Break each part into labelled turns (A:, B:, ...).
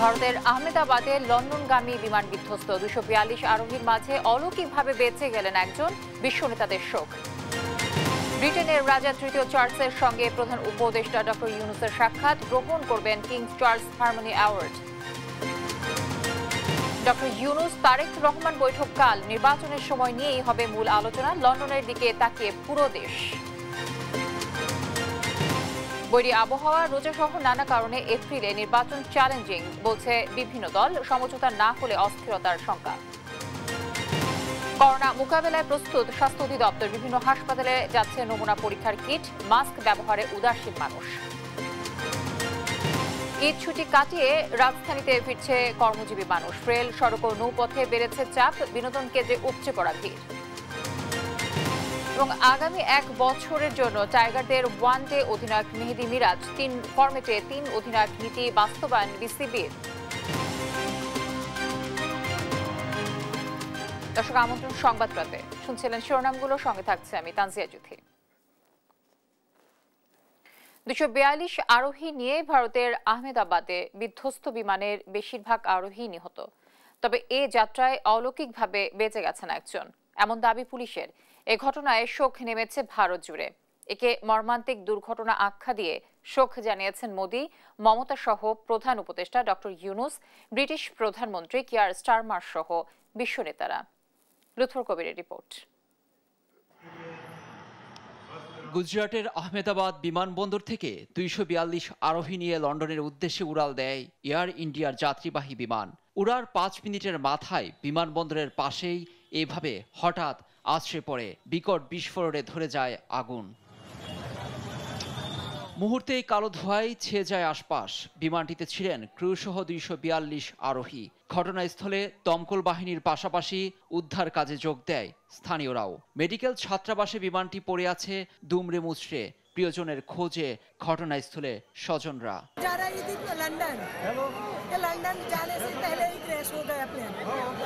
A: ভারতের আহমেদাবাদে লন্ডনগামী বিমান বিধ্বস্ত 242 আরোহীর মাঝে অলৌকিকভাবে বেঁচে গেলেন একজন, বিশ্ব নেতাদের শোক। ব্রিটেনের রাজা তৃতীয় চার্লসের সঙ্গে প্রধান উপদেষ্টা ডক্টর ইউনূসের সাক্ষাৎ, গ্রহণ করবেন King's Charles harmony award. Doctor Yunus Tarique Rahman বৈঠককাল নির্বাচনের সময় নিয়েই হবে মূল আলোচনা, লন্ডনের দিকে তাকিয়ে পুরো দেশ। বৈরী আবহাওয়া, রোজা সহ নানা কারণে এপ্রিলে নির্বাচন চ্যালেঞ্জিং বলছে বিভিন্ন দল, সমঝোতা না হলে অস্থিরতার শঙ্কা। করোনা মোকাবেলায় প্রস্তুত স্বাস্থ্য অধিদপ্তর, বিভিন্ন হাসপাতালে যাচ্ছে নমুনা পরীক্ষার কিট, মাস্ক ব্যবহারে উদাসীন মানুষ। ঈদ ছুটি কাটিয়ে রাজধানীতে ফিরছে কর্মজীবী মানুষ, রেল, সড়ক ও নৌপথে বেড়েছে চাপ, বিনোদন কেন্দ্রে উপচে পড়া ভিড়। এবং আগামী 1 বছরের জন্য টাইগারদের ওয়ানডে অধিনায়ক মেহেদী মিরাজ, 3 ফরম্যাটে 3 অধিনায়ক নীতি বাস্তবায়ন বিসিবির। দর্শক, আমন্ত্রণ সংবাদরাতে, শুনছিলেন শিরোনামগুলো, সঙ্গে থাকছে আমি তানজিয়া জুথি। 242 আরোহী নিয়ে ভারতের আহমেদাবাদে বিধ্বস্ত বিমানের বেশিরভাগ আরোহী নিহত, তবে এ যাত্রায় অলৌকিকভাবে বেঁচে গেছেন একজন, এমন দাবি পুলিশের। এ ঘটনায় শোক নেমেছে ভারত জুড়ে। একে মর্মান্তিক দুর্ঘটনা আখ্যা দিয়ে শোক জানিয়েছেন মোদি, মমতা সহ প্রধান উপদেষ্টা ডক্টর ইউনূস, ব্রিটিশ প্রধানমন্ত্রী কিয়ার স্টারমার সহ বিশ্ব নেতারা। লুথর কবিরের রিপোর্ট।
B: গুজরাটের আহমেদাবাদ বিমানবন্দর থেকে 242 আরোহী নিয়ে লন্ডনের উদ্দেশ্যে উড়াল দেয় এয়ার ইন্ডিয়ার যাত্রীবাহী বিমান। উড়ার 5 মিনিটের মাথায় বিমানবন্দরের পাশেই এভাবে হঠাৎ আছড়ে পড়ে বিকট বিস্ফোরণে ধরে যায় আগুন। মুহূর্তেই কালো ধোঁয়ায় ছেয়ে যায় আশপাশ। বিমানটিতে ছিলেন ক্রুসহ 242 আরোহী। ঘটনাস্থলে দমকল বাহিনীর পাশাপাশি উদ্ধার কাজে যোগ দেয় স্থানীয়রাও। মেডিকেল ছাত্রাবাসে বিমানটি পড়ে আছে দুমড়ে মুচড়ে, প্রিয়জনের খোঁজে ঘটনাস্থলে স্বজনরা।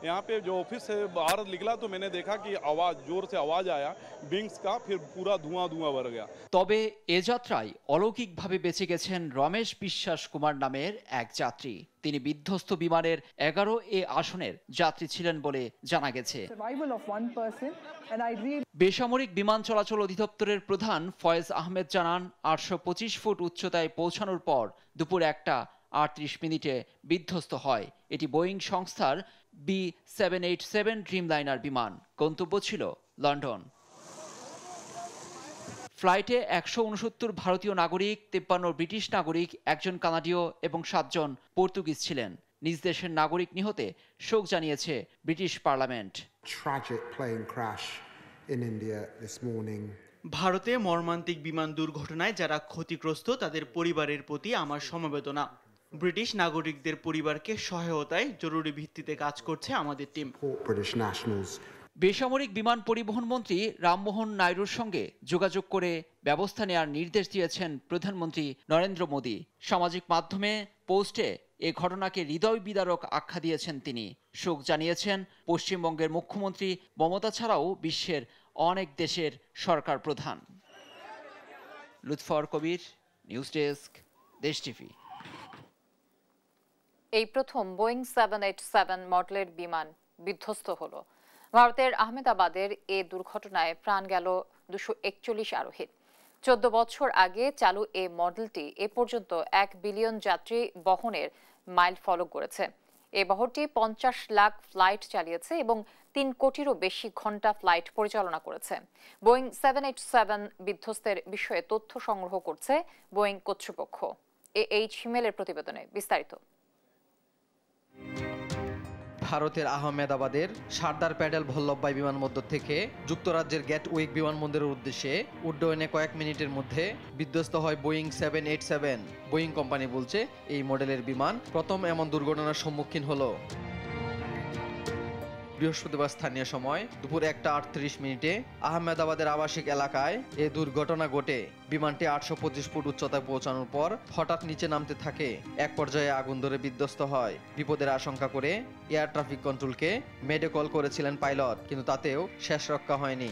C: यहाँ पे जो ऑफिस से बाहर निकला तो मैंने देखा कि आवाज, जोर से आवाज आया विंग्स का, फिर पूरा धुआं भर गया।
B: তবে এ যাত্রায় অলৌকিকভাবে বেঁচে গেছেন রমেশ বিশ্বাস কুমার নামের এক যাত্রী। তিনি বিধ্বস্ত বিমানের 11A আসনের যাত্রী ছিলেন বলে জানা গেছে। বেসামরিক বিমান চলাচল অধিদপ্তরের প্রধান ফয়েজ আহমেদ জানান, 825 ফুট উচ্চতায় পৌঁছানোর পর দুপুর 1:38 বিধ্বস্ত হয়। এটি বোয়িং সংস্থার B787 ড্রিমলাইনার বিমান। গন্তব্য ছিল লন্ডন। ফ্লাইটে 169 ভারতীয় নাগরিক, 53 ব্রিটিশ নাগরিক, 1 কানাডীয় এবং 7 জন পর্তুগিজ ছিলেন। নিজ দেশের নাগরিক নিহতে শোক জানিয়েছে ব্রিটিশ পার্লামেন্ট।
D: ভারতে মর্মান্তিক বিমান দুর্ঘটনায় যারা ক্ষতিগ্রস্ত তাদের পরিবারের প্রতি আমার সমবেদনা। ব্রিটিশ নাগরিকদের পরিবারকে সহায়তায় জরুরি ভিত্তিতে কাজ করছে আমাদের টিম।
B: বেসামরিক বিমান পরিবহন মন্ত্রী রামমোহন নাইডুর সঙ্গে যোগাযোগ করে ব্যবস্থা নেওয়ার নির্দেশ দিয়েছেন প্রধানমন্ত্রী নরেন্দ্র মোদী। সামাজিক মাধ্যমে পোস্টে এ ঘটনাকে হৃদয় বিদারক আখ্যা দিয়েছেন তিনি। শোক জানিয়েছেন পশ্চিমবঙ্গের মুখ্যমন্ত্রী মমতা ছাড়াও বিশ্বের অনেক দেশের সরকার প্রধান। লুৎফর কবির, নিউজ ডেস্ক, দেশ টিভি।
A: এই প্রথম বোয়িং 787 মডেলের বিমান বিধ্বস্ত হলো। ভারতের আহমেদাবাদের এ দুর্ঘটনায় প্রাণ গেল 241 আরোহীর। 14 বছর আগে চালু এ মডেলটি এ পর্যন্ত 1 বিলিয়ন যাত্রী বহনের মাইল ফলক করেছে। এ বহরটি 50 লাখ ফ্লাইট চালিয়েছে এবং 3 কোটিরও বেশি ঘন্টা ফ্লাইট পরিচালনা করেছে। বোয়িং 787 বিধ্বস্তের বিষয়ে তথ্য সংগ্রহ করছে বোয়িং কর্তৃপক্ষ। এইচ হিমেলের প্রতিবেদনে বিস্তারিত।
E: ভারতের আহমেদাবাদের সারদার প্যাটেল বল্লভভাই বিমানবন্দর থেকে যুক্তরাজ্যের গ্যাটউইক বিমানবন্দরের উদ্দেশ্যে উড্ডয়নে কয়েক মিনিটের মধ্যে বিধ্বস্ত হয় বোয়িং 787। বোয়িং কোম্পানি বলছে এই মডেলের বিমান প্রথম এমন দুর্ঘটনার সম্মুখীন হলো। বৃহস্পতিবার স্থানীয় সময় দুপুর 1:38 আহমেদাবাদের আবাসিক এলাকায় এ দুর্ঘটনা ঘটে। বিমানটি 825 ফুট উচ্চতায় পৌঁছানোর পর হঠাৎ নিচে নামতে থাকে। এক পর্যায়ে আগুন ধরে বিধ্বস্ত হয়। বিপদের আশঙ্কা করে এয়ার ট্রাফিক কন্ট্রোলকে মেডে কল করেছিলেন পাইলট, কিন্তু তাতেও শেষ রক্ষা হয়নি।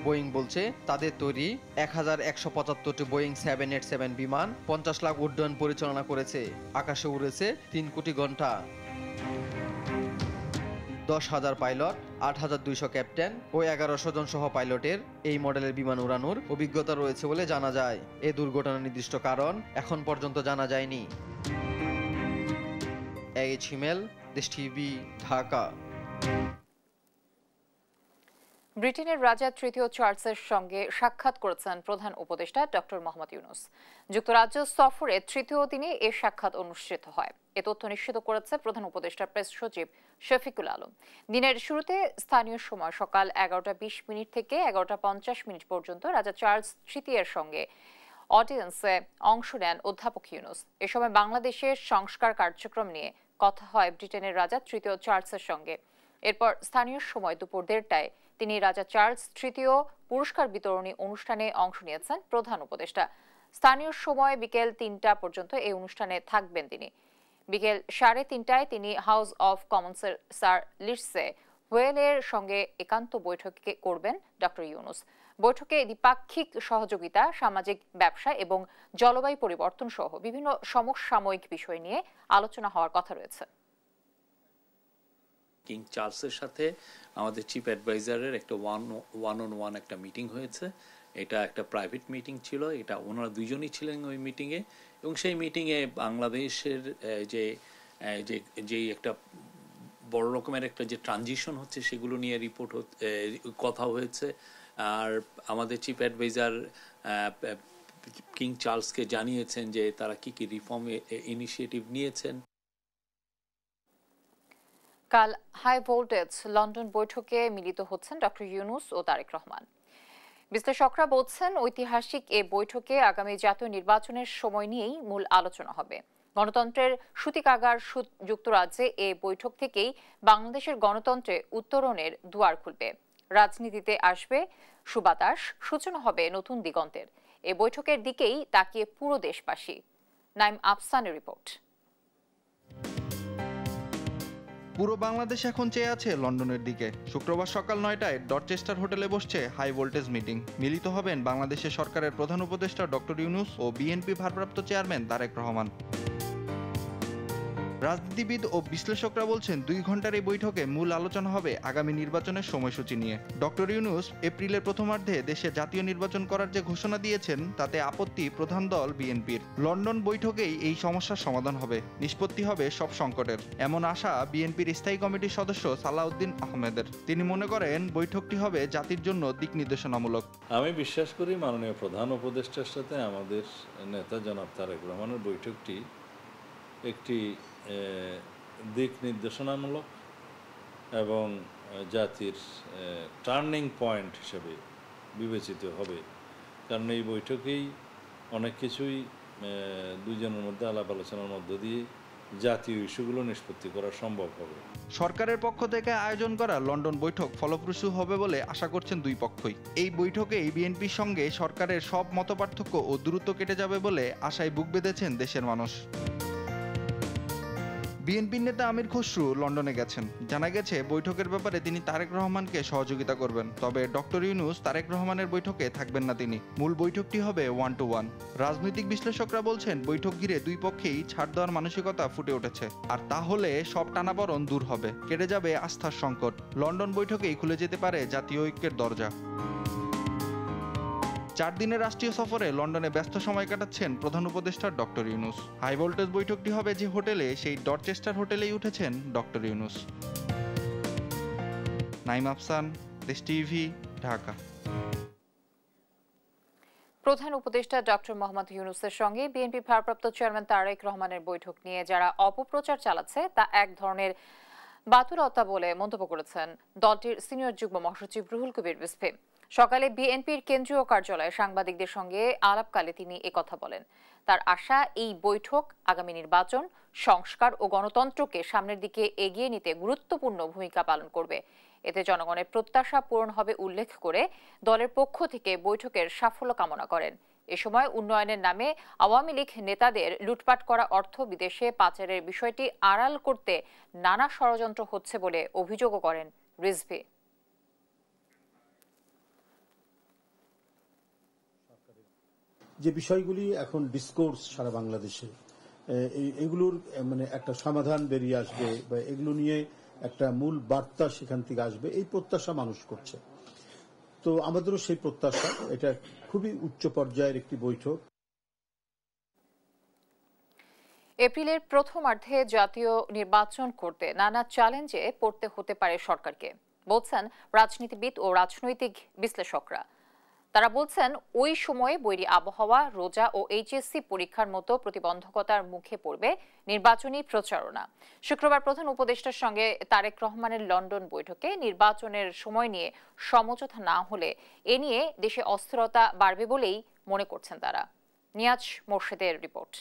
E: বোয়িং বলছে তাদের তৈরি 1175টি বোয়িং 787 বিমান 50 লাখ উড্ডয়ন পরিচালনা করেছে। আকাশে উড়েছে 3 কোটি ঘন্টা। 10,000 পাইলট, 8,200 ক্যাপ্টেন ও 1100 জন সহ পাইলটের এই মডেলের বিমান উড়ানোর অভিজ্ঞতা রয়েছে বলে জানা যায়। এই দুর্ঘটনার নির্দিষ্ট কারণ এখন পর্যন্ত জানা যায়নি। এইচ হিমেল, দেশ টিভি, ঢাকা।
A: ব্রিটেনের রাজা তৃতীয় চার্লসের সঙ্গে সাক্ষাৎ করেছেন প্রধান উপদেষ্টা ডক্টর মোহাম্মদ ইউনূস। যুক্তরাজ্য সফরে তৃতীয় দিনে এ সাক্ষাৎ অনুষ্ঠিত হয়। এ তথ্য নিশ্চিত করেছে প্রধান উপদেষ্টার প্রেস সচিব শফিকুল আলম। দিনের শুরুতে স্থানীয় সময় সকাল 11:20 থেকে 11:50 পর্যন্ত রাজা চার্লস তৃতীয়ের সঙ্গে অডিয়েন্সে অংশ নেন অধ্যাপক ইউনূস। এ সময় বাংলাদেশের সংস্কার কার্যক্রম নিয়ে কথা হয় ব্রিটেনের রাজা তৃতীয় চার্লসের সঙ্গে। এরপর স্থানীয় সময় দুপুর 1:30টায় তিনি রাজা চার্লস তৃতীয় পুরস্কার বিতরণী অনুষ্ঠানে অংশ নিয়েছেন প্রধান উপদেষ্টা। স্থানীয় সময় বিকেল 3টা পর্যন্ত এই অনুষ্ঠানে থাকবেন তিনি। বিকেল 3:30টায় তিনি হাউস অব কমন্সের স্যার লিডসে হোয়েলের সঙ্গে একান্ত বৈঠক করবেন ডক্টর ইউনূস। বৈঠকে দ্বিপাক্ষিক সহযোগিতা, সামাজিক ব্যবসা এবং জলবায়ু পরিবর্তন সহ বিভিন্ন সমসাময়িক বিষয় নিয়ে আলোচনা হওয়ার কথা রয়েছে।
F: কিং চার্লসের সাথে আমাদের চিফ অ্যাডভাইজারের একটা ওয়ান অন ওয়ান একটা মিটিং হয়েছে। এটা একটা প্রাইভেট মিটিং ছিল। এটা ওনারা দুইজনই ছিলেন ওই মিটিংয়ে, এবং সেই মিটিংয়ে বাংলাদেশের যে একটা বড় রকমের একটা যে ট্রানজিশন হচ্ছে সেগুলো নিয়ে কথা হয়েছে। আর আমাদের চিফ অ্যাডভাইজার কিং চার্লসকে জানিয়েছেন যে তারা কি কি রিফর্ম ইনিশিয়েটিভ নিয়েছেন।
A: কাল হাই ভোল্টেজ লন্ডন বৈঠকে মিলিত হচ্ছেন ডক্টর ইউনূস ও তারেক রহমান। বিশ্লেষকরা বলছেন ঐতিহাসিক এ বৈঠকে আগামী জাতীয় নির্বাচনের সময় নিয়েই মূল আলোচনা হবে। গণতন্ত্রের সূতিকাগার যুক্তরাজ্যে এ বৈঠক থেকেই বাংলাদেশের গণতন্ত্রে উত্তরণের দুয়ার খুলবে। রাজনীতিতে আসবে সুবাতাস, সূচনা হবে নতুন দিগন্তের। এ বৈঠকের দিকেই তাকিয়ে পুরো দেশবাসী। নাইম আফসানের রিপোর্ট।
G: পুরো বাংলাদেশ এখন চেয়ে আছে লন্ডনের দিকে। শুক্রবার সকাল 9টায় ডরচেস্টার হোটেলে বসছে হাই ভোল্টেজ মিটিং। মিলিত হবেন বাংলাদেশের সরকারের প্রধান উপদেষ্টা ডক্টর ইউনূস ও বিএনপি ভারপ্রাপ্ত চেয়ারম্যান তারেক রহমান। রাজনীতিবিদ ও বিশ্লেষকরা বলছেন 2 ঘন্টার এই বৈঠকে মূল আলোচনা হবে আগামী নির্বাচনের সময়সূচি নিয়ে। ডক্টর ইউনূস এপ্রিলের প্রথমার্ধে দেশে জাতীয় নির্বাচন করার যে ঘোষণা দিয়েছেন তাতে আপত্তি প্রধান দল বিএনপির। লন্ডন বৈঠকেই এই সমস্যার সমাধান হবে, নিষ্পত্তি হবে সব সংকটের, এমন আশা বিএনপির স্থায়ী কমিটির সদস্য সালাউদ্দিন আহমেদের। তিনি মনে করেন বৈঠকটি হবে জাতির জন্য দিক নির্দেশনামূলক।
H: আমি বিশ্বাস করি মাননীয় প্রধান উপদেষ্টার সাথে আমাদের নেতা জনাব তারেক রহমানের বৈঠকটি একটি দিক নির্দেশনামূলক এবং জাতির টার্নিং পয়েন্ট হিসেবে বিবেচিত হবে। কারণ এই বৈঠকেই অনেক কিছুই দুইজনের মধ্যে আলাপ আলোচনার মধ্য দিয়ে জাতীয় ইস্যুগুলো নিষ্পত্তি করা সম্ভব হবে।
G: সরকারের পক্ষ থেকে আয়োজন করা লন্ডন বৈঠক ফলপ্রসূ হবে বলে আশা করছেন দুই পক্ষই। এই বৈঠকেই বিএনপির সঙ্গে সরকারের সব মতপার্থক্য ও দূরত্ব কেটে যাবে বলে আশায় বুক বেঁধেছেন দেশের মানুষ। বিএনপির নেতা আমির খসরু লন্ডনে গেছেন। জানা গেছে বৈঠকের ব্যাপারে তিনি তারেক রহমানকে সহযোগিতা করবেন, তবে ডক্টর ইউনূস তারেক রহমানের বৈঠকে থাকবেন না তিনি। মূল বৈঠকটি হবে 1-to-1। রাজনৈতিক বিশ্লেষকরা বলছেন বৈঠক ঘিরে দুই পক্ষেই ছাড় দেওয়ার মানসিকতা ফুটে উঠেছে, আর তাহলে সব টানাপড়ন দূর হবে, কেটে যাবে আস্থার সংকট। লন্ডন বৈঠকেই খুলে যেতে পারে জাতীয় ঐক্যের দরজা। 4 দিনের রাষ্ট্রীয় সফরে লন্ডনে ব্যস্ত সময় কাটাচ্ছেন প্রধান উপদেষ্টা ডক্টর ইউনূস। হাই ভোল্টেজ বৈঠকটি হবে যে হোটেলে, সেই ডরচেস্টার হোটেলেই উঠেছেন ডক্টর ইউনূস। নাইম আফসান, দেশ টিভি, ঢাকা।
A: প্রধান উপদেষ্টা ডক্টর মোহাম্মদ ইউনূসের সঙ্গে বিএনপি ভারপ্রাপ্ত চেয়ারম্যান তারেক রহমানের বৈঠক নিয়ে যারা অপপ্রচার চালাচ্ছে তা এক ধরনের বাতুলতা বলে মন্তব্য করেছেন দলটির সিনিয়র যুগ্ম মহাসচিব রুহুল কবির রিজভী। সকালে বিএনপির কেন্দ্রীয় কার্যালয়ে সাংবাদিকদের সঙ্গে আলাপকালে তিনি একথা বলেন। তার আশা, এই বৈঠক আগামী নির্বাচন, সংস্কার ও গণতন্ত্রকে সামনের দিকে এগিয়ে নিতে গুরুত্বপূর্ণ ভূমিকা পালন করবে। এতে জনগণের প্রত্যাশা পূরণ হবে উল্লেখ করে দলের পক্ষ থেকে বৈঠকের সাফল্য কামনা করেন। এ সময় উন্নয়নের নামে আওয়ামী লীগ নেতাদের লুটপাট করা অর্থ বিদেশে পাচারের বিষয়টি আড়াল করতে নানা ষড়যন্ত্র হচ্ছে বলে অভিযোগও করেন রিজভী।
I: যে বিষয়গুলি এখন ডিসকোর্স সারা বাংলাদেশে, এগুলোর মানে একটা সমাধান বেরিয়ে আসবে বা এগুলো নিয়ে একটা মূল বার্তা সেখান থেকে আসবে, এই প্রত্যাশা মানুষ করছে। তো আমাদেরও সেই প্রত্যাশা। এটা খুবই উচ্চ পর্যায়ের একটি বৈঠক।
A: এপ্রিলের প্রথমার্ধে জাতীয় নির্বাচন করতে নানা চ্যালেঞ্জে পড়তে হতে পারে সরকারকে, বলছেন রাজনীতিবিদ ও রাজনৈতিক বিশ্লেষকরা। তারা বলছেন, ওই সময়ে বৈরী আবহাওয়া, রোজা ও এইচএসসি পরীক্ষার মতো প্রতিবন্ধকতার মুখে পড়বে নির্বাচনী প্রচারণা। শুক্রবার প্রধান উপদেষ্টার সঙ্গে তারেক রহমানের লন্ডন বৈঠকে নির্বাচনের সময় নিয়ে সমঝোতা না হলে এ নিয়ে দেশে অস্থিরতা বাড়বে বলেই মনে করছেন তারা। নিয়াজ মোর্শেদের রিপোর্ট।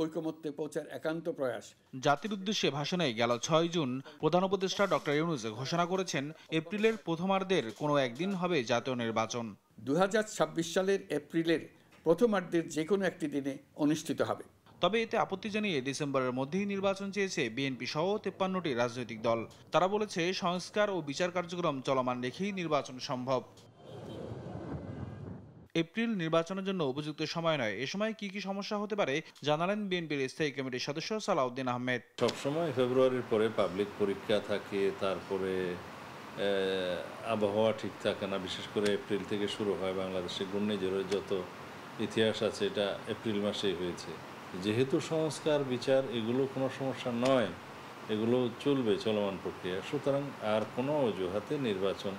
J: ঐকমত্যে পৌঁছার একান্ত প্রয়াস।
K: জাতির উদ্দেশ্যে ভাষণে গেল 6 জুন প্রধান উপদেষ্টা ডক্টর ইউনূস ঘোষণা করেছেন, এপ্রিলের প্রথমার্ধের কোনো একদিন হবে জাতীয় নির্বাচন।
J: 2026 সালের এপ্রিলের প্রথমার্ধের যে কোনো একটি দিনে অনুষ্ঠিত হবে।
K: তবে এতে আপত্তি জানিয়ে ডিসেম্বরের মধ্যেই নির্বাচন চেয়েছে বিএনপি সহ 53টি রাজনৈতিক দল। তারা বলেছে, সংস্কার ও বিচার কার্যক্রম চলমান রেখেই নির্বাচন সম্ভব। এপ্রিল নির্বাচনের জন্য উপযুক্ত সময় নয়। এ সময় কি কি সমস্যা হতে পারে জানালেন বিএনপির স্থায়ী কমিটির সদস্য সালাউদ্দিন আহমেদ।
H: সবসময় ফেব্রুয়ারির পরে পাবলিক পরীক্ষা থাকে, তারপরে আবহাওয়া ঠিক থাকে না। বিশেষ করে এপ্রিল থেকে শুরু হয়। বাংলাদেশে ঘূর্ণিঝড়ের যত ইতিহাস আছে এটা এপ্রিল মাসেই হয়েছে। যেহেতু সংস্কার বিচার এগুলো কোনো সমস্যা নয়, এগুলো চলবে চলমান প্রক্রিয়া, সুতরাং আর কোনো অজুহাতে নির্বাচন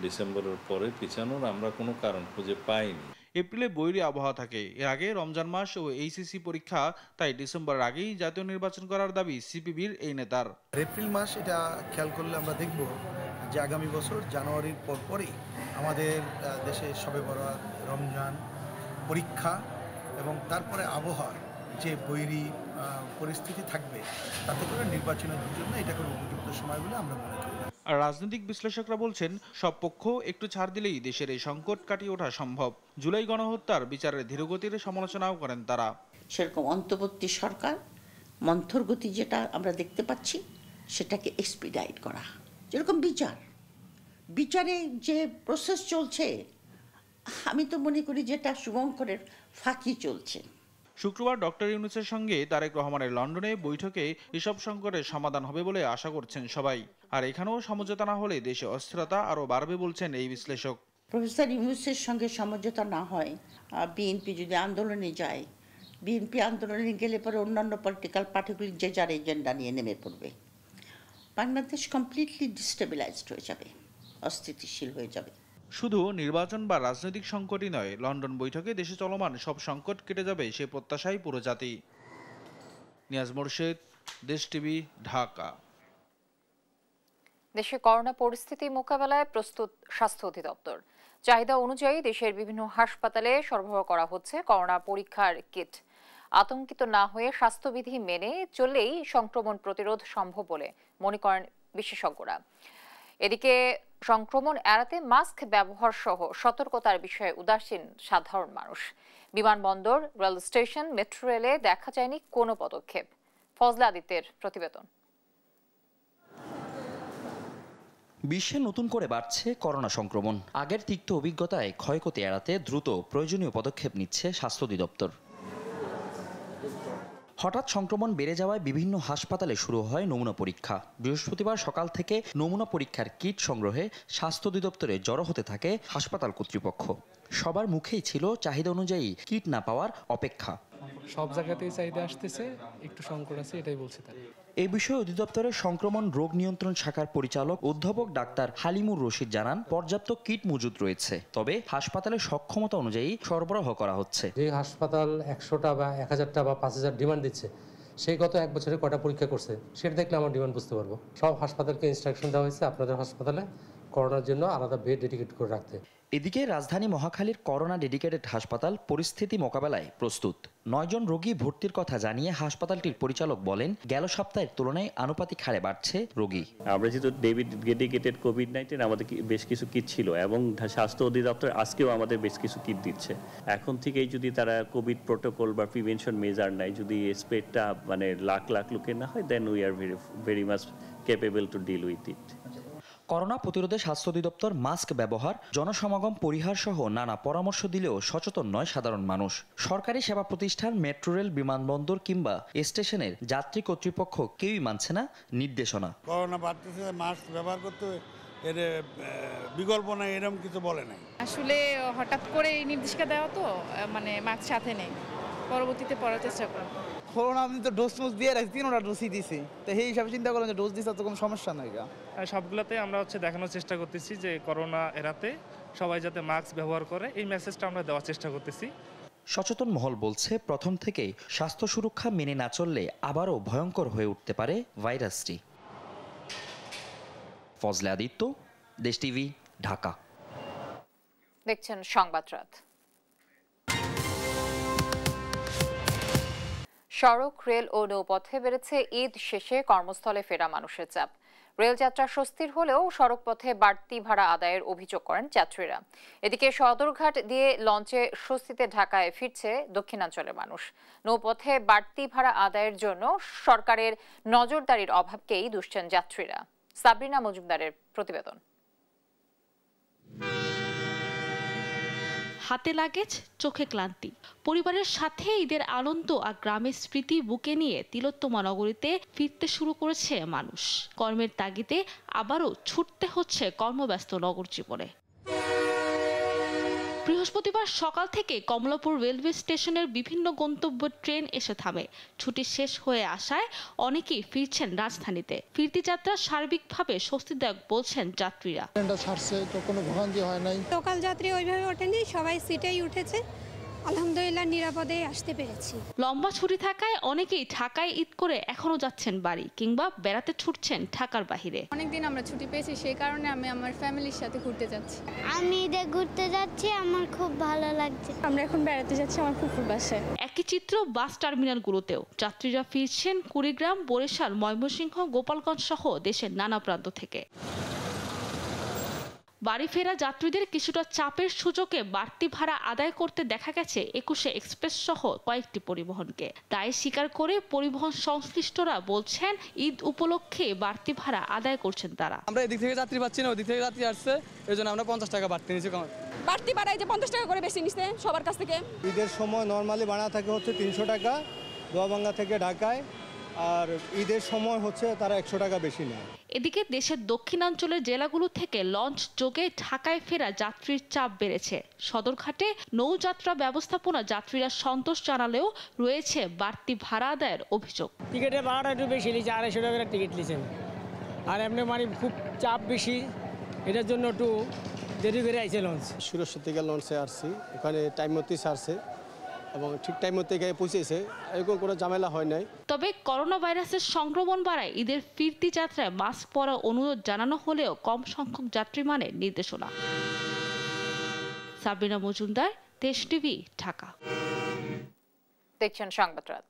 H: ডিসেম্বরের পরে পিছানোর আমরা কোনো কারণ খুঁজে পাইনি।
K: এপ্রিলে বৈরী আবহাওয়া থাকে, এর আগে রমজান মাস ও এইচএসসি পরীক্ষা, তাই ডিসেম্বরের আগেই জাতীয় নির্বাচন করার দাবি সিপিবির এই নেতার।
L: এপ্রিল মাস এটা খেয়াল করলে আমরা দেখব যে আগামী বছর জানুয়ারির পরপরই আমাদের দেশে শবে বরাত, রমজান, পরীক্ষা এবং তারপরে আবহাওয়ার যে বৈরী পরিস্থিতি থাকবে, তাতে করে নির্বাচনের জন্য এটা কোনো উপযুক্ত সময় বলে আমরা মনে করি।
K: আর রাজনৈতিক বিশ্লেষকরা বলছেন, সব পক্ষ একটু ছাড় দিলেই দেশের এই সংকট কাটিয়ে ওঠা সম্ভব। জুলাই গণহত্যার বিচারের ধীরগতির সমালোচনাও করেন তারা।
M: সেরকম অন্তর্বর্তী সরকার মন্থর গতি যেটা আমরা দেখতে পাচ্ছি সেটাকে এক্সপিডাইট করা, যেরকম বিচারে যে প্রসেস চলছে, আমি তো মনে করি যেটা শুভঙ্করের ফাঁকি চলছে।
K: শুক্রবার ডক্টর ইউনূসের সঙ্গে তারেক রহমানের লন্ডনে বৈঠকে এসব সংকটের সমাধান হবে বলে আশা করছেন সবাই। আর এখানেও সমঝোতা না হলে দেশে অস্থিরতা আরও বাড়বে বলছেন এই বিশ্লেষক।
M: প্রফেসর ইউনূসের সঙ্গে সমঝোতা না হয়, বিএনপি যদি আন্দোলনে যায়, বিএনপি আন্দোলনে গেলে পরে অন্যান্য পলিটিক্যাল পার্টিগুলি যে যার এজেন্ডা নিয়ে নেমে পড়বে। বাংলাদেশ কমপ্লিটলি ডিস্টেবিলাইজড হয়ে যাবে, অস্থিতিশীল হয়ে যাবে।
K: শুধু নির্বাচন বা রাজনৈতিক সংকটই নয়, লন্ডন বৈঠকে দেশে চলমান সব সংকট কেটে যাবে সে প্রত্যাশাই পুরো জাতি। নিয়াজ মোর্শেদ, দেশ টিভি, ঢাকা।
A: দেশে করোনা পরিস্থিতি মোকাবেলায় প্রস্তুত স্বাস্থ্য অধিদপ্তর। চাহিদা অনুযায়ী দেশের বিভিন্ন হাসপাতালে সরবরাহ করা হচ্ছে করোনা পরীক্ষার কিট। আতঙ্কিত না হয়ে স্বাস্থ্যবিধি মেনে চললেই সংক্রমণ প্রতিরোধ সম্ভব বলে মনে করেন বিশেষজ্ঞরা। এদিকে সংক্রমণ এড়াতে মাস্ক ব্যবহার সহ সতর্কতার বিষয়ে উদাসীন সাধারণ মানুষ। বিমানবন্দর, রেল স্টেশন, মেট্রো রেলে দেখা যায়নি কোনো পদক্ষেপ। ফজলা আদিত্যের প্রতিবেদন।
N: বিশ্বে নতুন করে বাড়ছে করোনা সংক্রমণ। আগের তিক্ত অভিজ্ঞতায় ক্ষয়ক্ষতি এড়াতে দ্রুত প্রয়োজনীয় পদক্ষেপ নিচ্ছে স্বাস্থ্য অধিদপ্তর। হঠাৎ সংক্রমণ বেড়ে যাওয়ায় বিভিন্ন হাসপাতালে শুরু হয় নমুনা পরীক্ষা। বৃহস্পতিবার সকাল থেকে নমুনা পরীক্ষার কিট সংগ্রহে স্বাস্থ্য অধিদপ্তরে জড়ো হতে থাকে হাসপাতাল কর্তৃপক্ষ। সবার মুখেই ছিল চাহিদা অনুযায়ী কিট না পাওয়ার অপেক্ষা।
O: সব জায়গাতেই চাহিদা আসতেছে, একটু সংকট আছে, এটাই বলছে তারা।
N: এই বিষয়ে অধিদপ্তরের সংক্রমণ রোগ নিয়ন্ত্রণ শাখার পরিচালক অধ্যাপক ডাক্তার হালিমুর রশিদ জানান, পর্যাপ্ত কিট মজুদ রয়েছে, তবে হাসপাতালের সক্ষমতা অনুযায়ী সরবরাহ করা হচ্ছে।
O: যে হাসপাতাল 100টা বা 1000টা বা 5000 ডিমান্ড দিচ্ছে, সেই গত এক বছরে কটা পরীক্ষা করছে সেটা দেখলে আমার ডিমান্ড বুঝতে পারবো। সব হাসপাতালকে ইনস্ট্রাকশন দেওয়া হয়েছে আপনাদের হাসপাতালে করোনার জন্য আলাদা বেড ডেডিকেট করে রাখতে।
N: এদিকে রাজধানী মহাখালীর করোনা ডেডিকেটেড হাসপাতাল পরিস্থিতি মোকাবেলায় প্রস্তুত। 9 জন রোগী ভর্তির কথা জানিয়ে হাসপাতালটির পরিচালক বলেন, গেল সপ্তাহের তুলনায় আনুপাতিক হারে বাড়ছে রোগী।
P: আমরা যেহেতু ডেডিকেটেড কোভিড-19 আমাদের বেশ কিছু কিট ছিল এবং স্বাস্থ্য অধিদপ্তর আজকেও আমাদের বেশ কিছু কিট দিচ্ছে। এখন থেকেই যদি তারা কোভিড প্রোটোকল বা প্রিভেনশন মেজার নাই, যদি স্প্রেডটা মানে লাখ লাখ লোকের না হয়, then we are very much capable to deal with it.
N: Corona প্রতিরোধে স্বাস্থ্য অধিদপ্তর মাস্ক ব্যবহার, জনসমাগম পরিহার সহ নানা পরামর্শ দিলেও সচেতন নয় সাধারণ মানুষ। সরকারি সেবা প্রতিষ্ঠান, মেট্রো রেল, বিমানবন্দর কিংবা স্টেশনের যাত্রী কর্তৃপক্ষ কেউই মানছে না নির্দেশনা।
Q: করোনা বাড়তেছে, মাস্ক ব্যবহার করতে এর বিকল্প নাই, এরকম কিছু বলে নাই।
R: আসলে হঠাৎ করে এই নির্দেশিকা দেওয়া তো মানে মাস্ক সাথে নেই, পরবর্তীতে পড়ার চেষ্টা করব।
S: করোনা আমি তো ডোজ দিয়ে রাখছি, 3টা ডোজই দিছি, তো সেই হিসাবে চিন্তা করলাম যে ডোজ দিতে তো কোনো সমস্যা নাই।
T: সবগুলোতে আমরা দেখানোর চেষ্টা করতেছি যে করোনা এড়াতে সবাই যাতে মাস্ক ব্যবহার করে, এই মেসেজটা আমরা দেওয়ার চেষ্টা করতেছি।
N: সচেতন মহল বলছে, প্রথম থেকেই স্বাস্থ্য সুরক্ষা মেনে না চললে আবারও ভয়ঙ্কর হয়ে উঠতে পারে ভাইরাসটি। ফজলে আদিত্য, দেশ টিভি, ঢাকা।
A: দেখছেন সংবাদ রাত। সড়ক, রেল ও নৌপথে বেড়েছে ঈদ শেষে কর্মস্থলে ফেরা মানুষের চাপ। রেলযাত্রা স্বস্তির হলেও সড়কপথে বাড়তি ভাড়া আদায়ের অভিযোগ করেন যাত্রীরা। এদিকে সদরঘাট দিয়ে লঞ্চে স্বস্তিতে ঢাকায় ফিরছে দক্ষিণাঞ্চলের মানুষ। নৌপথে বাড়তি ভাড়া আদায়ের জন্য সরকারের নজরদারির অভাবকেই দুষছেন যাত্রীরা। সাবরিনা মজুমদারের প্রতিবেদন।
U: হাতে লাগেজ, চোখে ক্লান্তি, পরিবারের সাথে ঈদের আনন্দ আর গ্রামের স্মৃতি বুকে নিয়ে তিলোত্তমা নগরীতে ফিরতে শুরু করেছে মানুষ। কর্মের তাগিদে আবারও ছুটতে হচ্ছে কর্মব্যস্ত নগর জীবনে। বৃহস্পতিবার সকাল থেকে কমলাপুর রেলওয়ে স্টেশনের বিভিন্ন গন্তব্য ট্রেন এসে থামে। ছুটি শেষ হয়ে আসায় অনেকেই ফিরছেন রাজধানীতে। ফিরতি যাত্রা সার্বিকভাবে স্বস্তিদায়ক বলছেন যাত্রীরা।
V: ট্রেনটা ছাড়ছে তো কোনো ভোগান্তি হয় নাই।
W: লোকাল যাত্রী ওইভাবে ওঠেনি, সবাই সিটেই উঠেছে। আলহামদুলিল্লাহ নিরাপদে আসতে পেরেছি।
U: লম্বা ছুটি থাকায় অনেকেই ঢাকায় ঈদ করে এখনো যাচ্ছেন বাড়ি কিংবা বেড়াতে ছুটছেন ঢাকার বাহিরে।
X: অনেকদিন আমরা ছুটি পেয়েছি, সেই কারণে আমি আমার ফ্যামিলির সাথে ঘুরতে যাচ্ছি।
W: আমি ঈদে ঘুরতে যাচ্ছি, আমার খুব ভালো লাগছে।
X: আমরা এখন বেড়াতে যাচ্ছি আমার ফুফুর বাসায়।
U: একই চিত্র বাস টার্মিনালগুলোতেও। যাত্রীরা ফিরছেন কুড়িগ্রাম, বরিশাল, ময়মনসিংহ, গোপালগঞ্জ সহ দেশের নানা প্রান্ত থেকে। বাড়ি ফেরা যাত্রীদের কিছুটা চাপের সুযোগে বাড়তি ভাড়া আদায় করতে দেখা গেছে 21 এক্সপ্রেস সহ কয়েকটি পরিবহনকে। দায় স্বীকার করে পরিবহন সংশ্লিষ্টরা বলছেন, ঈদ উপলক্ষে বাড়তি ভাড়া আদায় করছেন তারা।
S: আমরা এদিক থেকে যাত্রী পাচ্ছি না, ওদিক থেকে যাত্রী আসছে, এই জন্য আমরা 50 টাকা বাড়তি নিয়েছি।
X: বাড়তি ভাড়ায় যে 50 টাকা করে বেশি নিচ্ছে সবার কাছ থেকে।
Y: ঈদের সময় নর্মালি ভাড়া থাকে হচ্ছে 300 টাকা দোয়াবাঙ্গা থেকে ঢাকায়, আর ঈদের সময় হচ্ছে তারা 100 টাকা বেশি নেয়।
U: এদিকে দেশের দক্ষিণাঞ্চলের জেলাগুলো থেকে লঞ্চ যোগে ঢাকায় ফেরা যাত্রীর চাপ বেড়েছে। সদরঘাটে নৌযাত্রা ব্যবস্থাপনা যাত্রীরা সন্তোষ জানালেও রয়েছে বাড়তি ভাড়া আদায়ের অভিযোগ।
Z: টিকিটের ভাড়াটা একটু বেশি নিচ্ছে, 250 টাকা টিকিট নিচ্ছেন, আর এমনি মানে খুব চাপ বেশি, এটার জন্য একটু দেরি করে আইছে লঞ্চ।
Y: সুরেশ্বর থেকে লঞ্চে আসছি, ওখানে টাইম মতোই ছাড়ছে এবং ঠিক টাইম মতো এখানে পৌঁছেছে, এরকম কোনো ঝামেলা হয় নাই।
U: তবে করোনা ভাইরাসের সংক্রমণ বাড়ায় ঈদের ফিরতি যাত্রায় মাস্ক পরার অনুরোধ জানানো হলেও কম সংখ্যক যাত্রী মানে নির্দেশনা। সাবরিনা মজুমদার, দেশ টিভি, ঢাকা।
A: দেখছেন সংবাদ রাত।